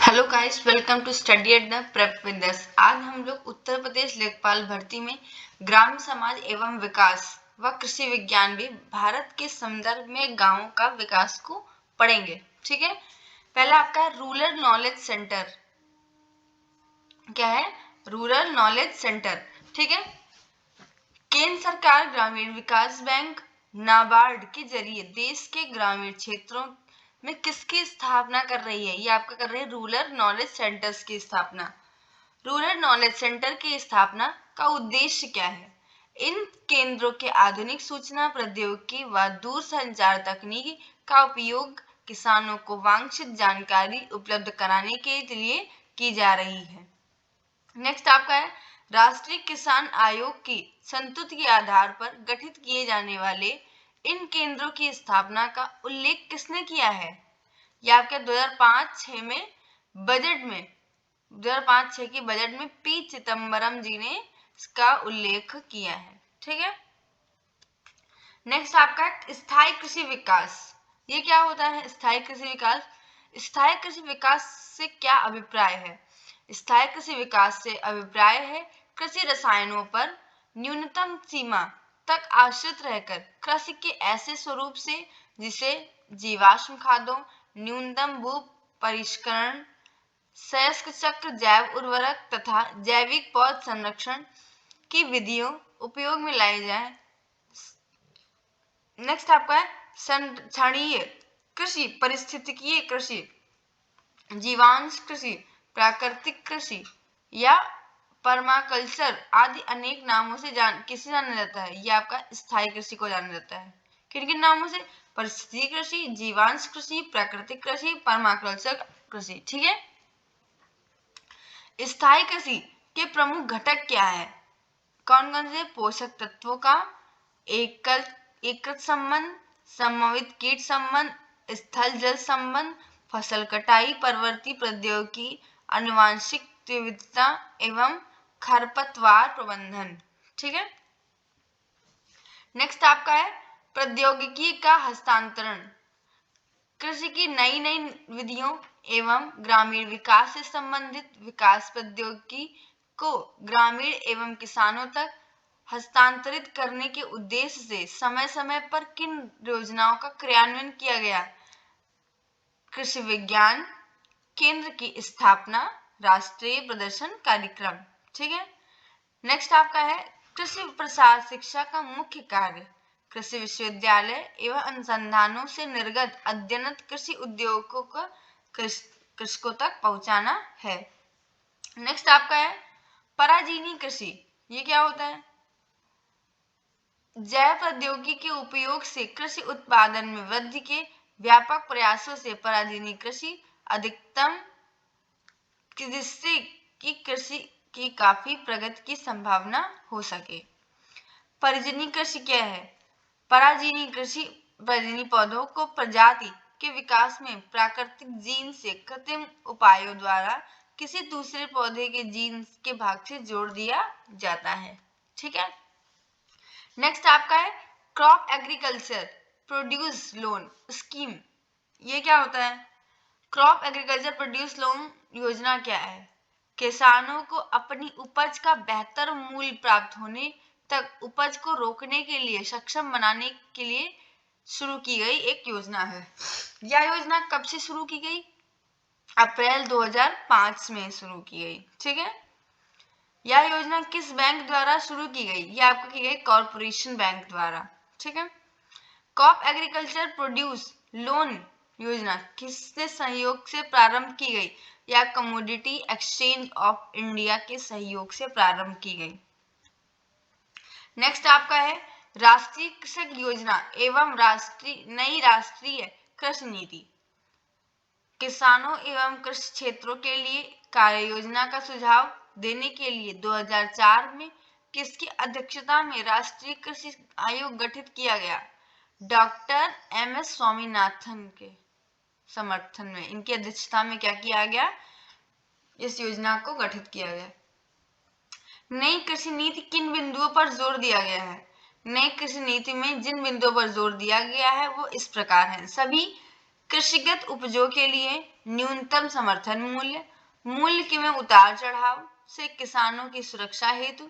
Hello guys, welcome to study at the prep with us. आज हम लोग उत्तर प्रदेश लेखपाल भर्ती में ग्राम समाज एवं विकास व कृषि विज्ञान भी भारत के संदर्भ में गांवों का विकास को पढ़ेंगे। ठीक है, पहला आपका रूरल नॉलेज सेंटर। क्या है? Rural knowledge centre. ठीक है, केंद्र सरकार ग्रामीण विकास बैंक नाबार्ड के जरिए देश के ग्रामीण क्षेत्रों में किसकी स्थापना कर रही है? ये आपका कर रही है रूरल नॉलेज सेंटर्स की स्थापना। रूरल नॉलेज सेंटर की स्थापना का उद्देश्य क्या है? इन केंद्रों के आधुनिक सूचना प्रौद्योगिकी व दूरसंचार तकनीक का उपयोग किसानों को वांछित जानकारी उपलब्ध कराने के लिए की जा रही है। नेक्स्ट आपका है राष्ट्रीय किसान आयोग की संस्तुति के आधार पर गठित किए जाने वाले इन केंद्रों की स्थापना का उल्लेख किसने किया है? यह आपके 2005-6 में बजट में 2005-6 के बजट में पी चिदम्बरम जी ने इसका उल्लेख किया है। ठीक है, नेक्स्ट आपका है स्थायी कृषि विकास। ये क्या होता है स्थायी कृषि विकास? स्थायी कृषि विकास से क्या अभिप्राय है? स्थायी कृषि विकास से अभिप्राय है कृषि रसायनों पर न्यूनतम सीमा तक आश्रित रहकर कृषि के ऐसे स्वरूप से जिसे जीवाश्म खादों, न्यूनतम भू परिष्करण, सयस्क चक्र जैव उर्वरक तथा जैविक पौध संरक्षण की विधियों उपयोग में लाई जाए। नेक्स्ट आपका है संरक्षणीय कृषि, पारिस्थितिकीय कृषि, जीवांश कृषि, प्राकृतिक कृषि या परमाकल्चर आदि अनेक नामों से किसे जाना जाता है? ये आपका स्थायी कृषि को जाना जाता है। किन किन नामों से? पारिस्थितिकीय कृषि, जीवांश कृषि, प्राकृतिक कृषि, परमाकल्चर कृषि। ठीक है, स्थायी कृषि के प्रमुख घटक क्या है? कौन कौन से? पोषक तत्वों का एकत्र संबंध, समन्वित कीट संबंध, स्थल जल संबंध, फसल कटाई परवर्ती प्रौद्योगिकी, आनुवंशिक विविधता एवं खरपतवार प्रबंधन। ठीक है, नेक्स्ट आपका है प्रौद्योगिकी का हस्तांतरण। कृषि की नई नई विधियों एवं ग्रामीण विकास से संबंधित विकास प्रौद्योगिकी को ग्रामीण एवं किसानों तक हस्तांतरित करने के उद्देश्य से समय समय पर किन योजनाओं का क्रियान्वयन किया गया? कृषि विज्ञान केंद्र की स्थापना, राष्ट्रीय प्रदर्शन कार्यक्रम। ठीक है, नेक्स्ट आपका है कृषि प्रसार शिक्षा का मुख्य कार्य कृषि विश्वविद्यालय एवं अनुसंधानों से निर्गत अध्ययनत कृषि उद्योगों को कृषकों तक पहुंचाना है। नेक्स्ट आपका है पराजीवी कृषि। ये क्या होता है? जैव प्रौद्योगिकी के उपयोग से कृषि उत्पादन में वृद्धि के व्यापक प्रयासों से पराजीवी कृषि अधिकतम, जिससे कि कृषि की काफी प्रगति की संभावना हो सके। परिजनी कृषि क्या है? पराजीवी कृषि परिजनी पौधों को प्रजाति के विकास में प्राकृतिक जीन से कृत्रिम उपायों द्वारा किसी दूसरे पौधे के जीन के भाग से जोड़ दिया जाता है। ठीक है, नेक्स्ट आपका है crop agriculture produce loan scheme. ये क्या होता है? क्रॉप एग्रीकल्चर प्रोड्यूस लोन योजना क्या है? किसानों को अपनी उपज का बेहतर मूल्य प्राप्त होने तक उपज को रोकने के लिए सक्षम बनाने के लिए शुरू की गई एक योजना है। यह योजना कब से शुरू की गई? अप्रैल 2005 में शुरू की गई। ठीक है, यह योजना किस बैंक द्वारा शुरू की गई? यह आपको की गई कॉर्पोरेशन बैंक द्वारा। ठीक है, क्रॉप एग्रीकल्चर प्रोड्यूस लोन योजना किसके सहयोग से प्रारंभ की गई? या कमोडिटी एक्सचेंज ऑफ इंडिया के सहयोग से प्रारंभ की गई। नेक्स्ट आपका है राष्ट्रीय कृषक योजना एवं नई राष्ट्रीय कृषि नीति। किसानों एवं कृषि क्षेत्रों के लिए कार्य योजना का सुझाव देने के लिए 2004 में किसकी अध्यक्षता में राष्ट्रीय कृषि आयोग गठित किया गया? Doctor MS. स्वामीनाथन के समर्थन में, इनकी अध्यक्षता में क्या किया गया? इस योजना को गठित किया गया। नई कृषि नीति किन बिंदुओं पर जोर दिया गया है? नई कृषि नीति में जिन बिंदुओं पर जोर दिया गया है वो इस प्रकार हैं। सभी कृषिगत उपजों के लिए न्यूनतम समर्थन मूल्य, मूल्य में उतार चढ़ाव से किसानों की सुरक्षा हेतु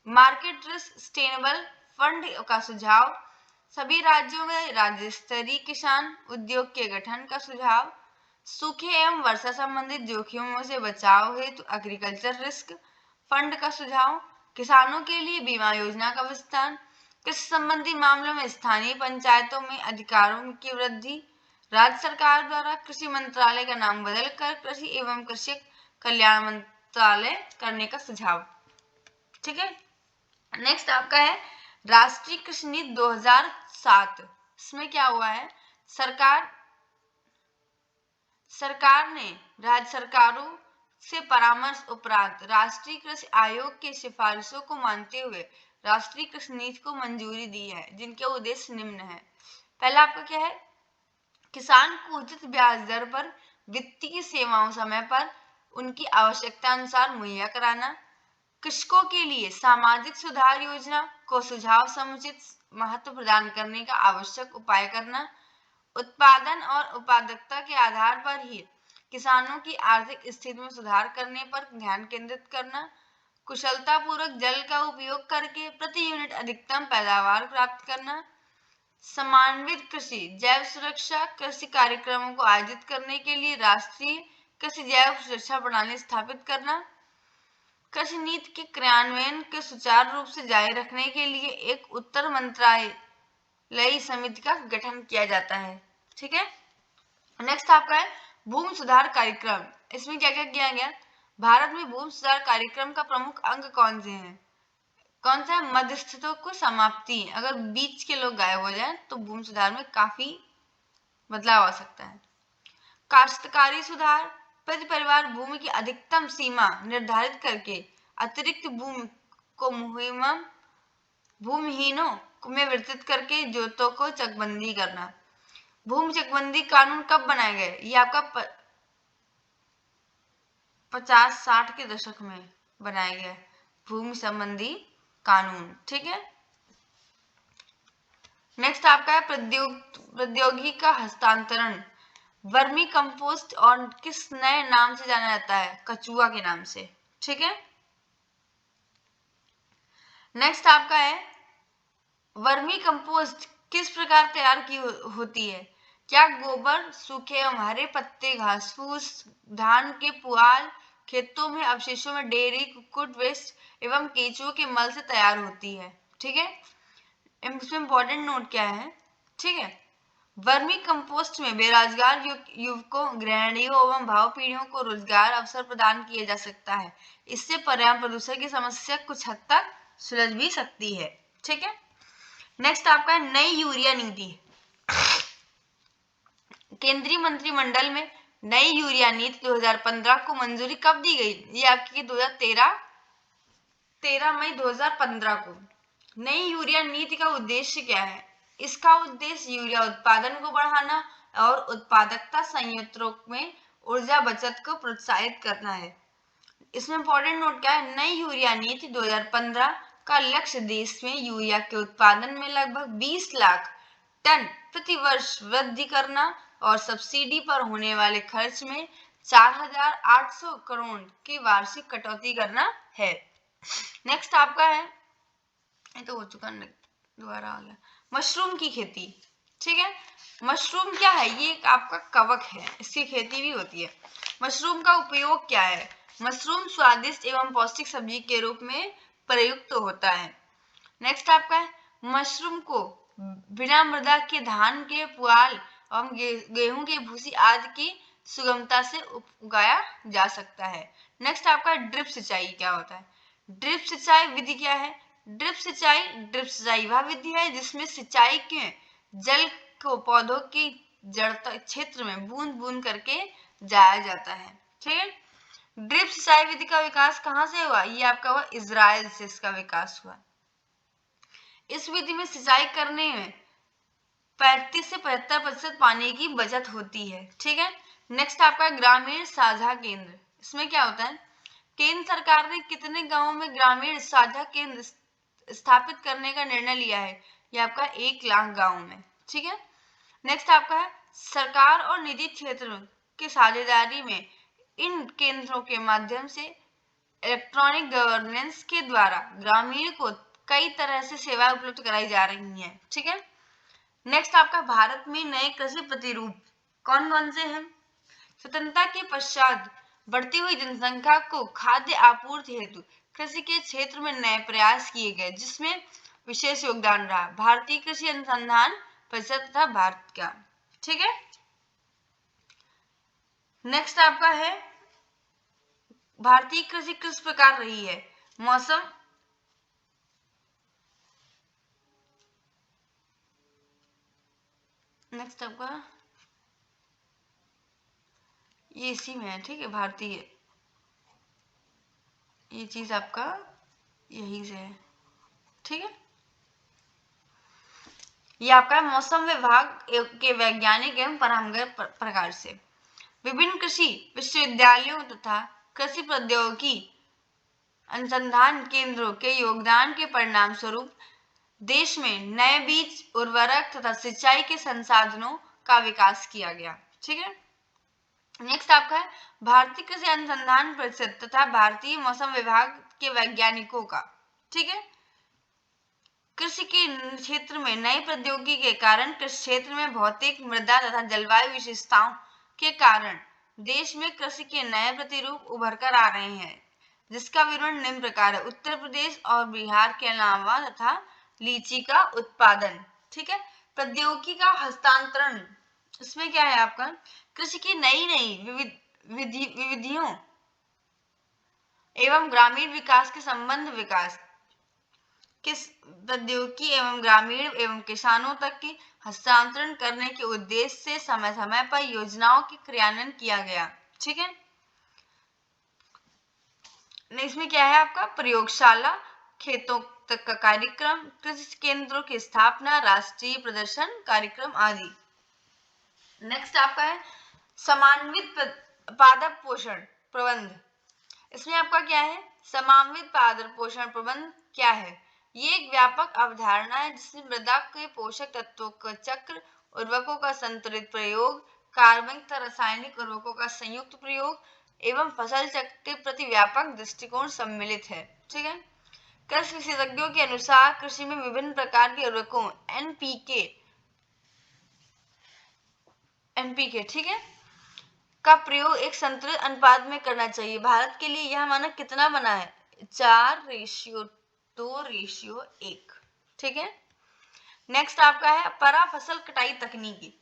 मार्केट रिस्क सस्टेनेबल फंड का सुझाव, सभी राज्यों में राज्य स्तरीय किसान उद्योग के गठन का सुझाव, सूखे एवं वर्षा संबंधित जोखिमों से बचाव हेतु एग्रीकल्चर रिस्क फंड का सुझाव, किसानों के लिए बीमा योजना का विस्तार, कृषि संबंधी मामलों में स्थानीय पंचायतों में अधिकारों की वृद्धि, राज्य सरकार द्वारा कृषि मंत्रालय का नाम बदलकर कृषि एवं कृषक कल्याण मंत्रालय करने का सुझाव। ठीक है, नेक्स्ट आपका है राष्ट्रीय कृषि नीति 2007। इसमें क्या हुआ है, सरकार ने राज्य सरकारों से परामर्श उपरांत राष्ट्रीय कृषि आयोग की सिफारिशों को मानते हुए राष्ट्रीय कृषि नीति को मंजूरी दी है, जिनके उद्देश्य निम्न है। पहला आपका क्या है, किसान को उचित ब्याज दर पर वित्तीय सेवाओं समय पर उनकी आवश्यकता अनुसार मुहैया कराना, कृषकों के लिए सामाजिक सुधार योजना को सुझाव समुचित महत्व प्रदान करने का आवश्यक उपाय करना, उत्पादन और उत्पादकता के आधार पर ही किसानों की आर्थिक स्थिति में सुधार करने पर ध्यान केंद्रित करना, कुशलतापूर्वक जल का उपयोग करके प्रति यूनिट अधिकतम पैदावार प्राप्त करना, समन्वित कृषि जैव सुरक्षा कृषि कार्यक्रमों को आयोजित करने के लिए राष्ट्रीय कृषि जैव सुरक्षा प्रणाली स्थापित करना, कृषि नीति के क्रियान्वयन के सुचारू रूप से जारी रखने के लिए एक उत्तर मंत्रालयीय समिति का गठन किया जाता है। ठीक है, नेक्स्ट आपका है भूमि सुधार कार्यक्रम। इसमें क्या क्या किया गया, भारत में भूमि सुधार कार्यक्रम का प्रमुख अंग कौन से हैं, कौन सा है, मध्यस्थता को समाप्ति, अगर बीच के लोग गायब हो जाएं तो भूमि सुधार में काफी बदलाव आ सकता है। काश्तकारी सुधार, प्रति परिवार भूमि की अधिकतम सीमा निर्धारित करके अतिरिक्त भूमि को भूमिहीनों में वितरित करके जोतों को चकबंदी करना। भूमि चकबंदी कानून कब बनाए गए, ये आपका 50-60 के दशक में बनाया गया भूमि संबंधी कानून। ठीक है, नेक्स्ट आपका है प्रौद्योगिकी का हस्तांतरण, वर्मी कंपोस्ट और किस नए नाम से जाना जाता है, कचुआ के नाम से। ठीक है, नेक्स्ट आपका है वर्मी कंपोस्ट किस प्रकार तैयार की होती है, क्या गोबर, सूखे एवं हरे पत्ते, घास फूस, धान के पुआल, खेतों में अवशेषों में डेयरी कुक्कुट वेस्ट एवं केंचुओं के मल से तैयार होती है। ठीक है, इसमें इंपॉर्टेंट नोट क्या है, ठीक है, वर्मी कंपोस्ट में बेरोजगार युवकों, गृहिणियों एवं भावी पीढ़ियों को रोजगार अवसर प्रदान किया जा सकता है। इससे पर्यावरण प्रदूषण की समस्या कुछ हद तक सुलझ भी सकती है। ठीक है, नेक्स्ट आपका नई यूरिया नीति। केंद्रीय मंत्रिमंडल में नई यूरिया नीति 2015 को मंजूरी कब दी गई, ये आपकी 13 मई 2015 को। नई यूरिया नीति का उद्देश्य क्या है, इसका उद्देश्य यूरिया उत्पादन को बढ़ाना और उत्पादकता संयंत्रों में ऊर्जा बचत को प्रोत्साहित करना है। इसमें इंपॉर्टेंट नोट क्या है, नई यूरिया नीति 2015 का लक्ष्य देश में यूरिया के उत्पादन में लगभग 20 लाख टन प्रति वर्ष वृद्धि करना और सब्सिडी पर होने वाले खर्च में 4,800 करोड़ की वार्षिक कटौती करना है। नेक्स्ट आपका है, ये तो हो चुका, दोबारा आ गया, मशरूम की खेती। ठीक है, मशरूम क्या है, ये एक आपका कवक है, इसकी खेती भी होती है। मशरूम का उपयोग क्या है, मशरूम स्वादिष्ट एवं पौष्टिक सब्जी के रूप में प्रयुक्त होता है। नेक्स्ट आपका है मशरूम को बिना मृदा के धान के पुआल एवं गेहूं के भूसी आदि की सुगमता से उगाया जा सकता है। नेक्स्ट आपका ड्रिप सिंचाई क्या होता है, ड्रिप सिंचाई विधि क्या है, ड्रिप सिंचाई वह विधि है जिसमें सिंचाई के जल को पौधों की जड़ क्षेत्र में बूंद बूंद करके जाया जाता है। ठीक है, ड्रिप सिंचाई विधि का विकास कहाँ से हुआ, ये आपका हुआ इजराइल से इसका विकास हुआ। इस विधि में सिंचाई करने में 35 से 75% पानी की बचत होती है। ठीक है, नेक्स्ट आपका ग्रामीण साझा केंद्र। इसमें क्या होता है, केंद्र सरकार ने कितने गांवों में ग्रामीण साझा केंद्र स्थापित करने का निर्णय लिया है, ये आपका 1 लाख गांव में। ठीक है, नेक्स्ट आपका है सरकार और निजी क्षेत्र की साझेदारी में इन केंद्रों के माध्यम से इलेक्ट्रॉनिक गवर्नेंस के द्वारा ग्रामीण को कई तरह से सेवाएं उपलब्ध कराई जा रही हैं। ठीक है, नेक्स्ट आपका भारत में नए कृषि प्रतिरूप कौन कौन से हैं? स्वतंत्रता के पश्चात बढ़ती हुई जनसंख्या को खाद्य आपूर्ति हेतु कृषि के क्षेत्र में नए प्रयास किए गए, जिसमें विशेष योगदान रहा भारतीय कृषि अनुसंधान परिषद तथा भारत का। ठीक है, नेक्स्ट आपका है भारतीय कृषि किस प्रकार रही है? मौसम, नेक्स्ट आपका ये इसी में है। ठीक है, भारतीय ये चीज आपका यही से है। ठीक है, ये आपका मौसम विभाग के वैज्ञानिक एवं परामर्श प्रकार से विभिन्न कृषि विश्वविद्यालयों तथा कृषि प्रौद्योगिकी अनुसंधान केंद्रों के योगदान के परिणाम स्वरूप देश में नए बीज, उर्वरक तथा सिंचाई के संसाधनों का विकास किया गया। ठीक है, नेक्स्ट आपका है भारतीय कृषि अनुसंधान परिषद तथा भारतीय मौसम विभाग के वैज्ञानिकों का। ठीक है, कृषि के क्षेत्र में नई प्रौद्योगिकी के कारण कृषि क्षेत्र में भौतिक, मृदा तथा जलवायु विशेषताओं के कारण देश में कृषि के नए प्रतिरूप उभर कर आ रहे हैं, जिसका विवरण निम्न प्रकार है। उत्तर प्रदेश और बिहार के अलावा तथा लीची का उत्पादन। ठीक है, प्रौद्योगिकी का हस्तांतरण, इसमें क्या है आपका कृषि की नई नई विविधियों एवं ग्रामीण विकास के संबंध विकास किस प्रौद्योगिकी एवं ग्रामीण एवं किसानों तक की हस्तांतरण करने के उद्देश्य से समय समय पर योजनाओं के क्रियान्वयन किया गया। ठीक है, इसमें क्या है आपका प्रयोगशाला, खेतों तक का कार्यक्रम, कृषि केंद्रों की स्थापना, राष्ट्रीय प्रदर्शन कार्यक्रम आदि। नेक्स्ट आपका है समन्वित पादप पोषण प्रबंध। इसमें आपका क्या है समन्वित पादप पोषण प्रबंध क्या है? ये एक व्यापक अवधारणा है जिसमें मृदा के पोषक तत्वों का चक्र, उर्वरकों का संतुलित प्रयोग, कार्बनिक तथा रासायनिक उर्वरकों का संयुक्त प्रयोग एवं फसल चक्र के प्रति व्यापक दृष्टिकोण सम्मिलित है। ठीक है, कृषि विशेषज्ञों के अनुसार कृषि में विभिन्न प्रकार के उर्वरकों एनपीके ठीक है का प्रयोग एक संतुलित अनुपात में करना चाहिए। भारत के लिए यह मानक कितना बना है? 4:2:1। ठीक है, नेक्स्ट आपका है परा फसल कटाई तकनीकी।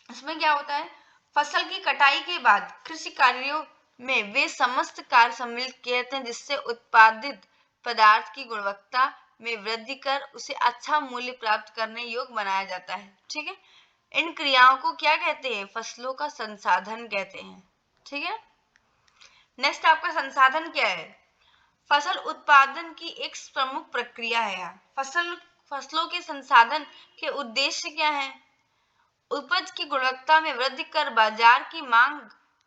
इसमें क्या होता है फसल की कटाई के बाद कृषि कार्यों में वे समस्त कार्य सम्मिलित किए जाते हैं जिससे उत्पादित पदार्थ की गुणवत्ता में वृद्धि कर उसे अच्छा मूल्य प्राप्त करने योग्य बनाया जाता है। ठीक है, इन क्रियाओं को क्या कहते हैं? फसलों का संसाधन कहते हैं। ठीक है, नेक्स्ट आपका संसाधन क्या है? फसल उत्पादन की एक प्रमुख प्रक्रिया है। फसलों के संसाधन के उद्देश्य क्या है? उपज की गुणवत्ता में वृद्धि कर बाजार की मांग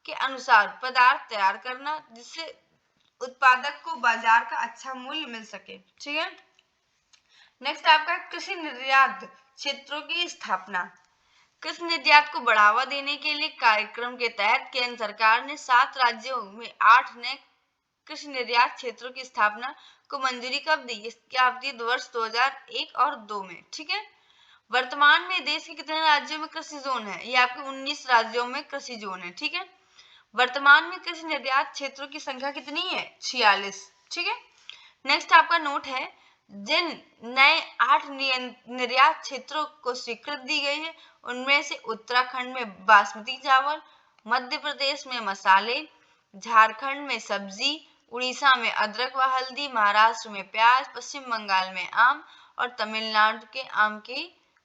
के अनुसार पदार्थ तैयार करना जिससे उत्पादक को बाजार का अच्छा मूल्य मिल सके। ठीक है, नेक्स्ट आपका कृषि निर्यात क्षेत्रों की स्थापना। कृषि निर्यात को बढ़ावा देने के लिए कार्यक्रम के तहत केंद्र सरकार ने 7 राज्यों में 8 नए कृषि निर्यात क्षेत्रों की स्थापना को मंजूरी कब दी? इसकी अवधि वर्ष 2001 और 2 में। ठीक है, वर्तमान में देश के कितने राज्यों में कृषि जोन है? ये आपके 19 राज्यों में कृषि जोन है। ठीक है, वर्तमान में कृषि निर्यात क्षेत्रों की संख्या कितनी है? 46। ठीक है, नेक्स्ट आपका नोट है जिन नए 8 निर्यात क्षेत्रों को स्वीकृति दी गई है उनमें से उत्तराखंड में बासमती चावल, मध्य प्रदेश में मसाले, झारखंड में सब्जी, उड़ीसा में अदरक व हल्दी, महाराष्ट्र में प्याज, पश्चिम बंगाल में आम और तमिलनाडु के आम के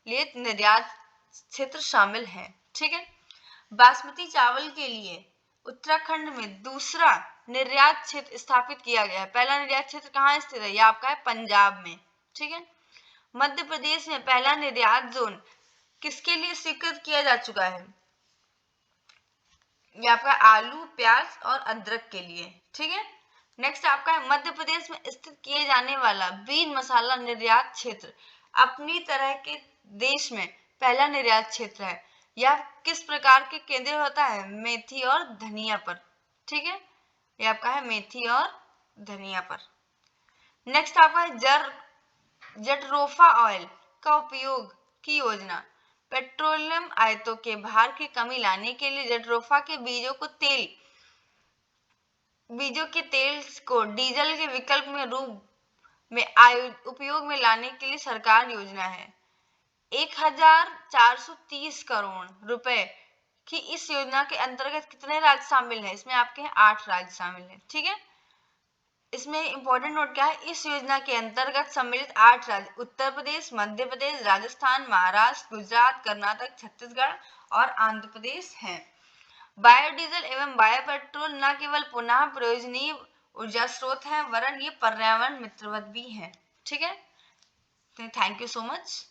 लिए निर्यात क्षेत्र शामिल है। ठीक है, बासमती चावल के लिए उत्तराखंड में दूसरा निर्यात क्षेत्र स्थापित किया गया है। पहला निर्यात क्षेत्र कहाँ स्थित है? यह आपका है पंजाब में। ठीक है, मध्य प्रदेश में पहला निर्यात जोन किसके लिए स्वीकृत किया जा चुका है? यह आपका आलू, प्याज और अदरक के लिए। ठीक है, नेक्स्ट आपका है मध्य प्रदेश में स्थित किए जाने वाला बीज मसाला निर्यात क्षेत्र अपनी तरह के देश में पहला निर्यात क्षेत्र है। यह किस प्रकार के केंद्र होता है? मेथी और धनिया पर। ठीक है, ये आपका है मेथी और धनिया पर। नेक्स्ट आपका है जटरोफा ऑयल का उपयोग की योजना। पेट्रोलियम आयातों के भार की कमी लाने के लिए जटरोफा के बीजों के तेल को डीजल के विकल्प में रूप में उपयोग में लाने के लिए सरकार योजना है। 1430 करोड़ रुपए की इस योजना के अंतर्गत कितने राज्य शामिल हैं? इसमें आपके हैं 8 राज्य शामिल हैं। ठीक है, इसमें इंपॉर्टेंट नोट क्या है? इस योजना के अंतर्गत सम्मिलित 8 राज्य उत्तर प्रदेश, मध्य प्रदेश, राजस्थान, महाराष्ट्र, गुजरात, कर्नाटक, छत्तीसगढ़ और आंध्र प्रदेश हैं। बायोडीजल एवं बायोपेट्रोल न केवल पुनः प्रयोजनीय ऊर्जा स्रोत हैं वरन ये पर्यावरण मित्रवत भी हैं। ठीक है, थैंक यू सो मच।